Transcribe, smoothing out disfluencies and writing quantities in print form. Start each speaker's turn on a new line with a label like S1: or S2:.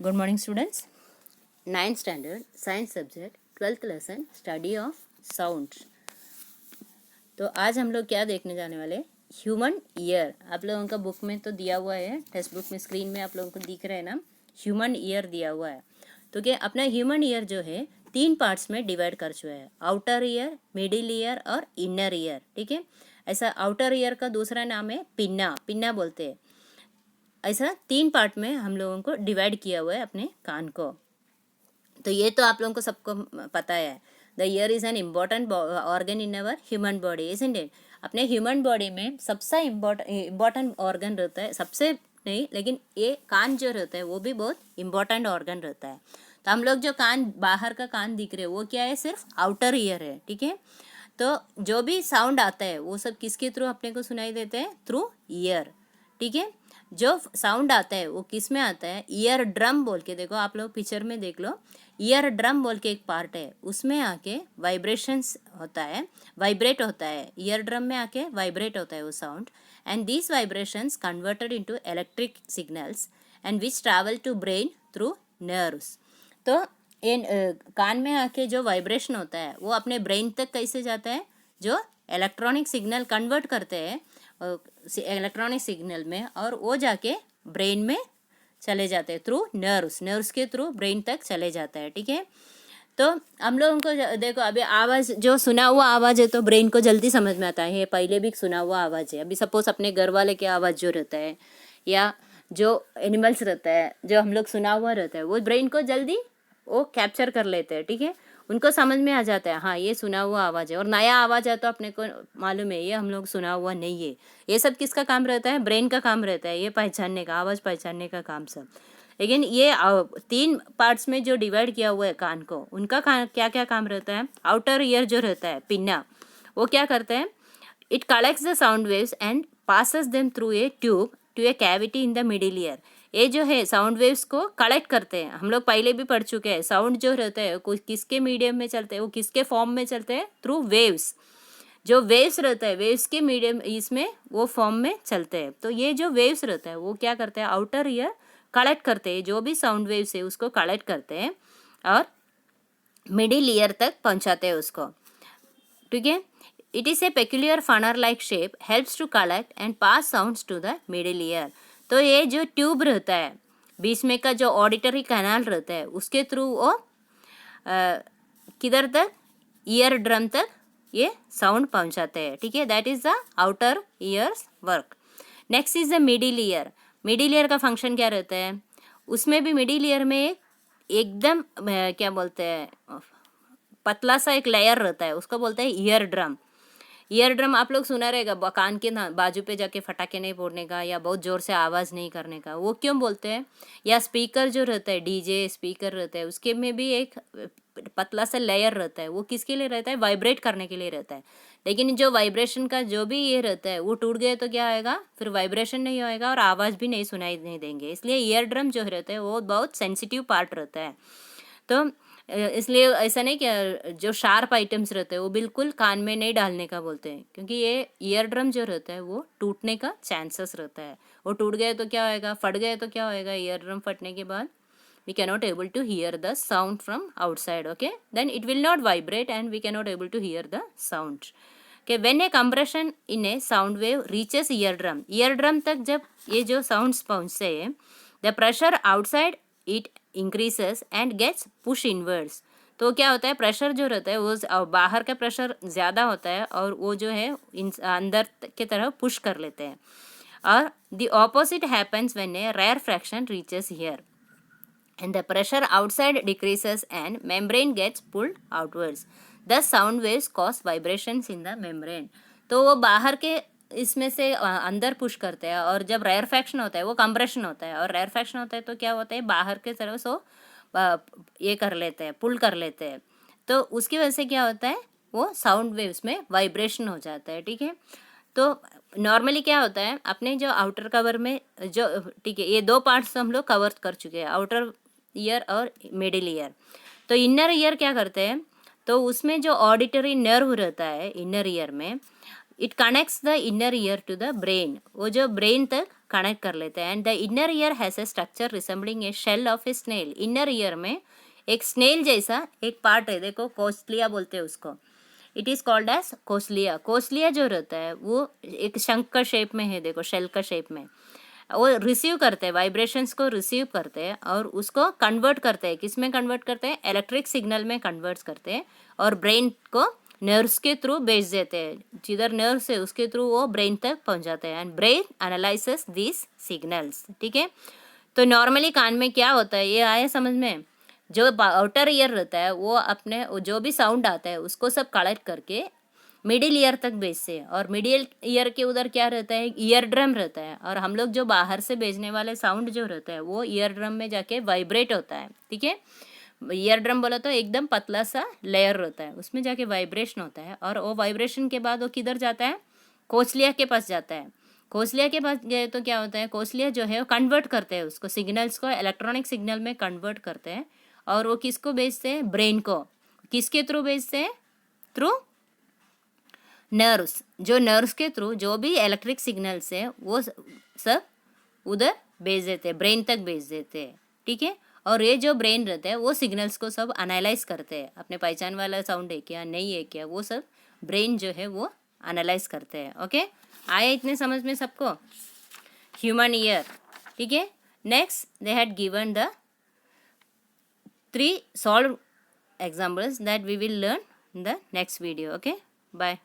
S1: Good morning, students. 9th standard science subject 12th lesson study of sounds. तो आज हम लोग क्या देखने जाने वाले, ह्यूमन ईयर. आप लोगों का बुक में तो दिया हुआ है, टेक्स्ट बुक में स्क्रीन में आप लोगों को दिख रहा है ना, ह्यूमन ईयर दिया हुआ है. तो क्या अपना ह्यूमन ईयर जो है 3 पार्ट्स में डिवाइड कर चुका है, आउटर ईयर, मिडिल ईयर और इनर ईयर. ठीक है, ऐसा आउटर ईयर का दूसरा नाम है पिन्ना, पिन्ना बोलते हैं. ऐसा 3 पार्ट में हम लोगों को डिवाइड किया हुआ है अपने कान को. तो ये तो आप लोगों को सबको पता है. The year is an important organ in our human body, isn't it. अपने ह्यूमन बॉडी में सबसे इम्पॉर्टेंट ऑर्गन रहता है, सबसे नहीं लेकिन ये कान जो रहता है वो भी बहुत इम्पॉर्टेंट ऑर्गन रहता है. तो हम लोग जो कान, बाहर का कान दिख रहे हैं वो क्या है, सिर्फ आउटर ईयर है. ठीक है, तो जो भी साउंड आता है वो सब किसके थ्रू अपने को सुनाई देते हैं, थ्रू ईयर. ठीक है, जो साउंड आता है वो किस में आता है, ईयर ड्रम बोल के, देखो आप लोग पिक्चर में देख लो, ईयर ड्रम बोल के एक पार्ट है, उसमें आके वाइब्रेशंस होता है, वाइब्रेट होता है, ईयर ड्रम में आके वाइब्रेट होता है वो sound. And these vibrations converted into electric signals and which travel to brain through nerves. तो ये कान में आके जो वाइब्रेशन होता है वो अपने ब्रेन तक कैसे जाता है, जो इलेक्ट्रॉनिक सिग्नल कन्वर्ट करते हैं इलेक्ट्रॉनिक सिग्नल में, और वो जाके ब्रेन में चले जाते हैं थ्रू नर्व्स, नर्व्स के थ्रू ब्रेन तक चले जाता है. ठीक है, तो हम लोगों को देखो अभी आवाज़, जो सुना हुआ आवाज़ है तो ब्रेन को जल्दी समझ में आता है, पहले भी सुना हुआ आवाज़ है. अभी सपोज अपने घर वाले की आवाज़ जो रहता है या जो एनिमल्स रहता है जो हम लोग सुना हुआ रहता है वो ब्रेन को जल्दी वो कैप्चर कर लेते हैं. ठीक है, उनको समझ में आ जाता है, हाँ ये सुना हुआ आवाज़ है. और नया आवाज़ है तो अपने को मालूम है ये हम लोग सुना हुआ नहीं है. ये सब किसका काम रहता है, ब्रेन का काम रहता है, ये पहचानने का, आवाज़ पहचानने का काम सब. लेकिन ये 3 पार्ट्स में जो डिवाइड किया हुआ है कान को, उनका क्या क्या काम रहता है. आउटर ईयर जो रहता है पिन्ना, वो क्या करता है, it collects the sound waves and passes them through a tube to a cavity in the middle ear. ये जो है साउंड वेव्स को कलेक्ट करते हैं, हम लोग पहले भी पढ़ चुके हैं. साउंड जो रहता है वो किसके मीडियम में चलते हैं, वो किसके फॉर्म में चलते हैं, थ्रू वेव्स. जो वेव्स रहता है वेव्स के मीडियम इसमें वो फॉर्म में चलते हैं. तो ये जो वेव्स रहता है वो क्या करते हैं, आउटर ईयर कलेक्ट करते हैं, जो भी साउंड वेव्स है उसको कलेक्ट करते हैं और मिडिल ईयर तक पहुंचाते हैं उसको. ठीक है, it is a peculiar funnel like shape, helps to collect and pass sounds to the middle ear. तो ये जो ट्यूब रहता है बीच में का, जो ऑडिटरी कैनाल रहता है, उसके थ्रू वो किधर तक, ईयर ड्रम तक ये साउंड पहुंचाते हैं. ठीक है, that is the outer years work. Next is the middle year. Middle ear का फंक्शन क्या रहता है, उसमें भी मिडिल ईयर में एकदम क्या बोलते हैं, पतला सा एक लेयर रहता है, उसको बोलते हैं ईयर ड्रम. ईयर ड्रम आप लोग सुना रहेगा, कान के ना बाजू पे जाके फटाके नहीं फोड़ने का या बहुत ज़ोर से आवाज़ नहीं करने का. वो क्यों बोलते हैं, या स्पीकर जो रहता है, डीजे स्पीकर रहता है, उसके में भी एक पतला सा लेयर रहता है, वो किसके लिए रहता है, वाइब्रेट करने के लिए रहता है. लेकिन जो वाइब्रेशन का जो भी ये रहता है वो टूट गए तो क्या आएगा, फिर वाइब्रेशन नहीं होएगा और आवाज़ भी नहीं सुनाई नहीं देंगे. इसलिए ईयर ड्रम जो रहता है वो बहुत सेंसिटिव पार्ट रहता है. तो इसलिए ऐसा नहीं कि जो शार्प आइटम्स रहते हैं वो बिल्कुल कान में नहीं डालने का बोलते हैं, क्योंकि ये ईयर ड्रम जो रहता है वो टूटने का चांसेस रहता है. वो टूट गए तो क्या होएगा, फट गए तो क्या होएगा, ईयर ड्रम फटने के बाद we cannot able to hear the sound from outside. Okay, then it will not vibrate and we cannot able to hear the sound. Okay, when a compression in a sound wave reaches eardrum तक जब ये जो sounds पहुँचते हैं, the pressure outside it increases and gets push inwards. तो क्या होता है, प्रेशर जो रहता है वो बाहर का प्रेशर ज़्यादा होता है और वो जो है अंदर के तरफ पुश कर लेते हैं. और the opposite happens when a rare fraction reaches here and the pressure outside decreases and membrane gets pulled outwards. Thus sound waves cause vibrations in the membrane. तो वो बाहर के इसमें से अंदर पुश करते हैं, और जब रेयर फ्रैक्शन होता है वो कंप्रेशन होता है, और रेयर फ्रैक्शन होता है तो क्या होता है, बाहर के तरफ सो ये कर लेते हैं, पुल कर लेते हैं. तो उसकी वजह से क्या होता है, वो साउंड वेव्स में वाइब्रेशन हो जाता है. ठीक है, तो नॉर्मली क्या होता है, अपने जो आउटर कवर में जो, ठीक है, ये 2 पार्ट्स हम लोग कवर कर चुके हैं, आउटर ईयर और मिडिल ईयर. तो इनर ईयर क्या करते हैं, तो उसमें जो ऑडिटरी नर्व रहता है इनर ईयर में, it connects the inner ear to the brain. वो जो ब्रेन तक कनेक्ट कर लेते हैं. And the inner ear has a structure resembling a shell of a snail. Inner ear में एक स्नेल जैसा एक पार्ट है, देखो कोस्लिया बोलते हैं उसको. It is called as cochlea. Cochlea जो रहता है वो एक शंख का शेप में है, देखो शेल का शेप में. वो रिसीव करते हैं, वाइब्रेशंस को रिसीव करते हैं और उसको कन्वर्ट करते हैं. किस में कन्वर्ट करते हैं? इलेक्ट्रिक सिग्नल में कन्वर्ट करते हैं और ब्रेन को नर्व्स के थ्रू भेज देते हैं. जिधर नर्व्स है उसके थ्रू वो ब्रेन तक पहुंच जाते हैं. And brain analyses these signals. ठीक है. तो नॉर्मली कान में क्या होता है, ये आया समझ में? जो आउटर ईयर रहता है वो अपने जो भी साउंड आता है उसको सब कलेक्ट करके मिडिल ईयर तक भेजते हैं. और मिडिल ईयर के उधर क्या रहता है? ईयर ड्रम रहता है. और हम लोग जो बाहर से भेजने वाले साउंड जो रहता है वो ईयर ड्रम में जाके वाइब्रेट होता है. ठीक है. ईयर ड्रम बोला तो एकदम पतला सा लेयर रहता है, उसमें जाके वाइब्रेशन होता है. और वो वाइब्रेशन के बाद वो किधर जाता है? कोस्लिया के पास जाता है. कोस्लिया के पास गए तो क्या होता है? कोस्लिया जो है वो कन्वर्ट करते हैं उसको, सिग्नल्स को इलेक्ट्रॉनिक सिग्नल में कन्वर्ट करते हैं. और वो किसको भेजते हैं? ब्रेन को. किसके थ्रू भेजते हैं? Through nerves. जो नर्व्स के थ्रू जो भी इलेक्ट्रिक सिग्नल्स है वो सब उधर भेज देते हैं, ब्रेन तक भेज देते हैं. ठीक है. और ये जो ब्रेन रहता है वो सिग्नल्स को सब एनालाइज करते हैं. अपने पहचान वाला साउंड है क्या, नहीं है क्या, वो सब ब्रेन जो है वो एनालाइज करते हैं. ओके. आए इतने समझ में सबको? Human ear. ठीक है. Next they had given the 3 solved examples that we will learn in the next video. Okay, bye.